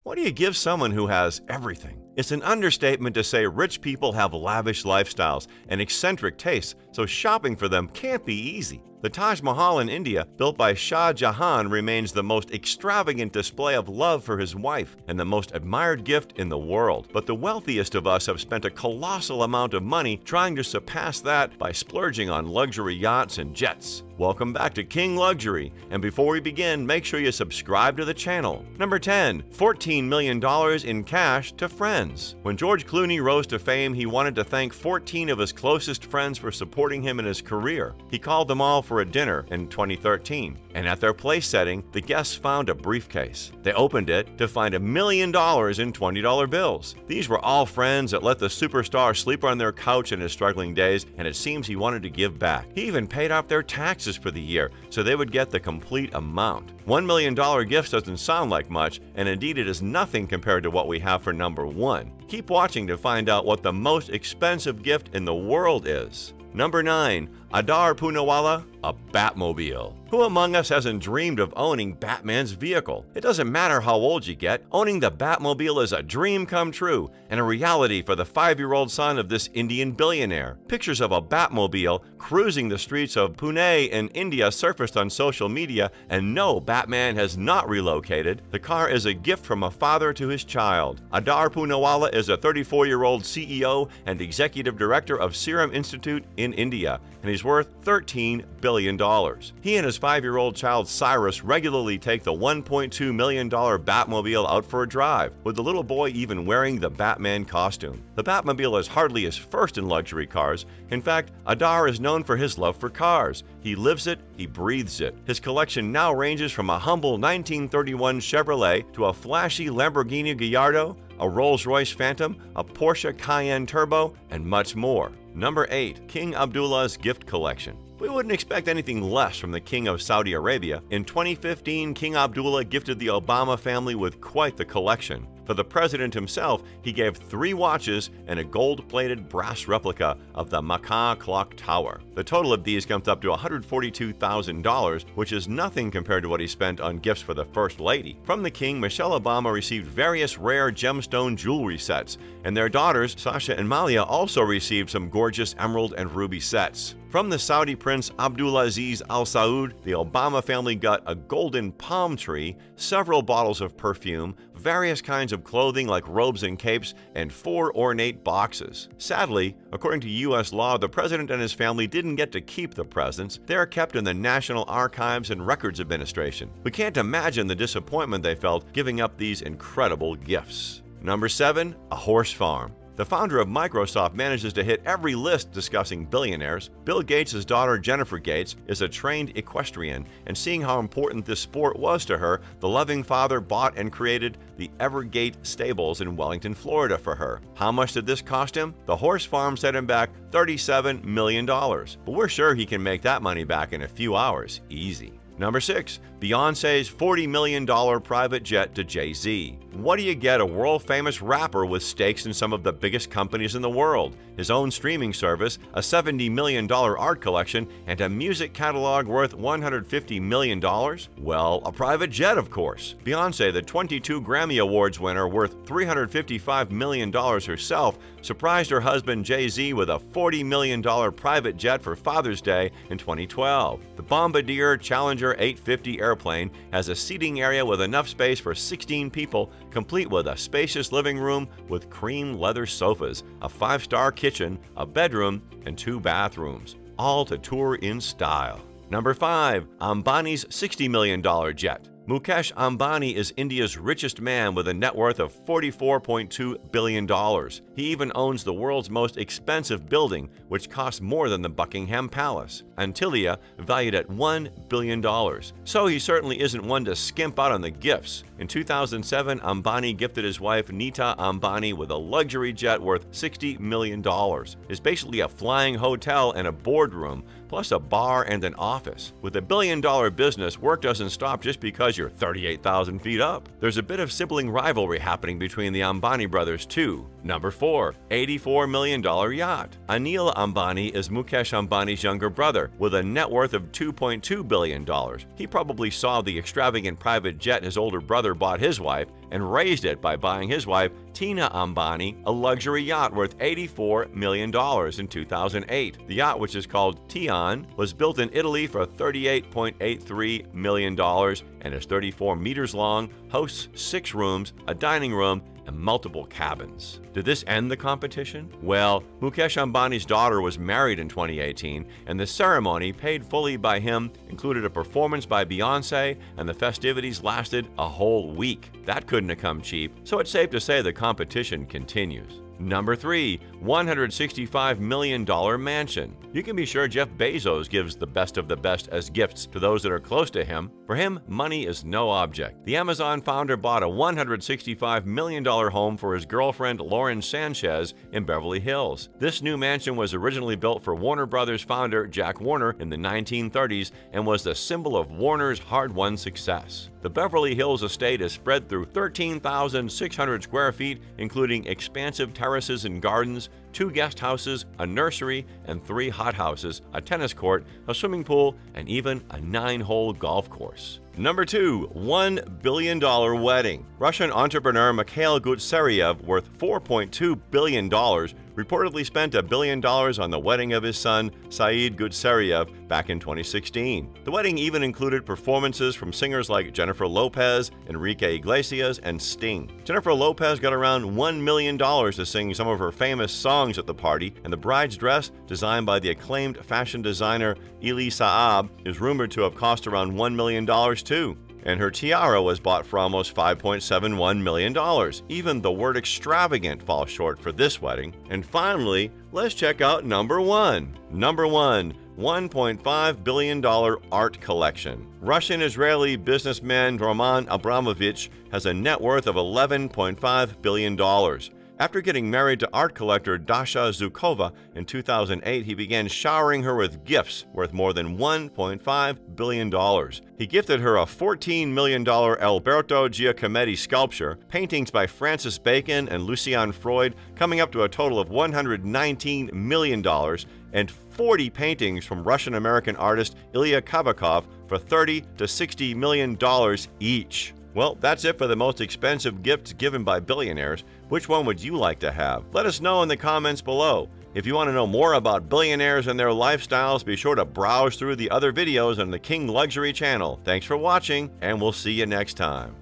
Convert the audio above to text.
What do you give someone who has everything? It's an understatement to say rich people have lavish lifestyles and eccentric tastes, so shopping for them can't be easy. The Taj Mahal in India, built by Shah Jahan, remains the most extravagant display of love for his wife and the most admired gift in the world. But the wealthiest of us have spent a colossal amount of money trying to surpass that by splurging on luxury yachts and jets. Welcome back to King Luxury, and before we begin, make sure you subscribe to the channel. Number 10. $14 million in cash to friends. When George Clooney rose to fame, he wanted to thank 14 of his closest friends for supporting him in his career. He called them all for a dinner in 2013, and at their place setting, the guests found a briefcase. They opened it to find $1 million in $20 bills. These were all friends that let the superstar sleep on their couch in his struggling days, and it seems he wanted to give back. He even paid off their taxes for the year so they would get the complete amount. $1 million gifts doesn't sound like much, and indeed it is nothing compared to what we have for number 1. Keep watching to find out what the most expensive gift in the world is. Number 9. Adar Poonawalla, a Batmobile. Who among us hasn't dreamed of owning Batman's vehicle? It doesn't matter how old you get, owning the Batmobile is a dream come true and a reality for the 5-year-old son of this Indian billionaire. Pictures of a Batmobile cruising the streets of Pune in India surfaced on social media, and no, Batman has not relocated. The car is a gift from a father to his child. Adar Poonawalla is a 34-year-old CEO and executive director of Serum Institute in India, and he's worth $13 billion. He and his 5-year-old child Cyrus regularly take the $1.2 million Batmobile out for a drive, with the little boy even wearing the Batman costume. The Batmobile is hardly his first in luxury cars. In fact, Adar is known for his love for cars. He lives it, he breathes it. His collection now ranges from a humble 1931 Chevrolet to a flashy Lamborghini Gallardo, a Rolls-Royce Phantom, a Porsche Cayenne Turbo, and much more. Number 8. King Abdullah's gift collection. We wouldn't expect anything less from the King of Saudi Arabia. In 2015, King Abdullah gifted the Obama family with quite the collection. For the president himself, he gave 3 watches and a gold-plated brass replica of the Makkah clock tower. The total of these comes up to $142,000, which is nothing compared to what he spent on gifts for the First Lady. From the king, Michelle Obama received various rare gemstone jewelry sets, and their daughters, Sasha and Malia, also received some gorgeous emerald and ruby sets. From the Saudi Prince Abdulaziz Al Saud, the Obama family got a golden palm tree, several bottles of perfume, various kinds of clothing like robes and capes, and 4 ornate boxes. Sadly, according to U.S. law, the president and his family didn't get to keep the presents. They are kept in the National Archives and Records Administration. We can't imagine the disappointment they felt giving up these incredible gifts. Number 7. A horse farm. The founder of Microsoft manages to hit every list discussing billionaires. Bill Gates' daughter Jennifer Gates is a trained equestrian, and seeing how important this sport was to her, the loving father bought and created the Evergate Stables in Wellington, Florida for her. How much did this cost him? The horse farm set him back $37 million, but we're sure he can make that money back in a few hours, easy. Number 6. Beyoncé's $40 million private jet to Jay-Z. What do you get a world-famous rapper with stakes in some of the biggest companies in the world? His own streaming service, a $70 million art collection, and a music catalog worth $150 million? Well, a private jet, of course. Beyoncé, the 22 Grammy Awards winner worth $355 million herself, surprised her husband Jay-Z with a $40 million private jet for Father's Day in 2012. The Bombardier Challenger 850 airplane has a seating area with enough space for 16 people, complete with a spacious living room with cream leather sofas, a 5-star kitchen, a bedroom, and 2 bathrooms, all to tour in style. Number 5. Ambani's $60 million jet. Mukesh Ambani is India's richest man with a net worth of $44.2 billion. He even owns the world's most expensive building, which costs more than the Buckingham Palace, Antilia, valued at $1 billion. So he certainly isn't one to skimp out on the gifts. In 2007, Ambani gifted his wife Nita Ambani with a luxury jet worth $60 million. It's basically a flying hotel and a boardroom, plus a bar and an office. With a billion-dollar business, work doesn't stop just because you're 38,000 feet up. There's a bit of sibling rivalry happening between the Ambani brothers, too. Number 4. $84 million yacht. Anil Ambani is Mukesh Ambani's younger brother, with a net worth of $2.2 billion. He probably saw the extravagant private jet his older brother bought his wife and raised it by buying his wife, Tina Ambani, a luxury yacht worth $84 million in 2008. The yacht, which is called Tian, was built in Italy for $38.83 million and is 34 meters long, hosts 6 rooms, a dining room, and multiple cabins. Did this end the competition? Well, Mukesh Ambani's daughter was married in 2018, and the ceremony, paid fully by him, included a performance by Beyoncé, and the festivities lasted a whole week. That couldn't have come cheap, so it's safe to say the competition continues. Number 3, $165 million mansion. You can be sure Jeff Bezos gives the best of the best as gifts to those that are close to him. For him, money is no object. The Amazon founder bought a $165 million home for his girlfriend Lauren Sanchez in Beverly Hills. This new mansion was originally built for Warner Brothers founder Jack Warner in the 1930s and was the symbol of Warner's hard-won success. The Beverly Hills estate is spread through 13,600 square feet, including expansive terraces and gardens, 2 guest houses, a nursery, and 3 hothouses, a tennis court, a swimming pool, and even a 9-hole golf course. Number 2, $1 billion wedding. Russian entrepreneur Mikhail Gutseriev, worth $4.2 billion, reportedly spent $1 billion on the wedding of his son, Saeed Gutseriev, back in 2016. The wedding even included performances from singers like Jennifer Lopez, Enrique Iglesias, and Sting. Jennifer Lopez got around $1 million to sing some of her famous songs at the party, and the bride's dress, designed by the acclaimed fashion designer Elie Saab, is rumored to have cost around $1 million too. And her tiara was bought for almost $5.71 million. Even the word extravagant falls short for this wedding. And finally, let's check out number 1. Number 1, $1.5 billion art collection. Russian-Israeli businessman Roman Abramovich has a net worth of $11.5 billion. After getting married to art collector Dasha Zhukova in 2008, he began showering her with gifts worth more than $1.5 billion. He gifted her a $14 million Alberto Giacometti sculpture, paintings by Francis Bacon and Lucian Freud, coming up to a total of $119 million, and 40 paintings from Russian-American artist Ilya Kabakov for $30 to $60 million each. Well, that's it for the most expensive gifts given by billionaires. Which one would you like to have? Let us know in the comments below. If you want to know more about billionaires and their lifestyles, be sure to browse through the other videos on the King Luxury channel. Thanks for watching, and we'll see you next time.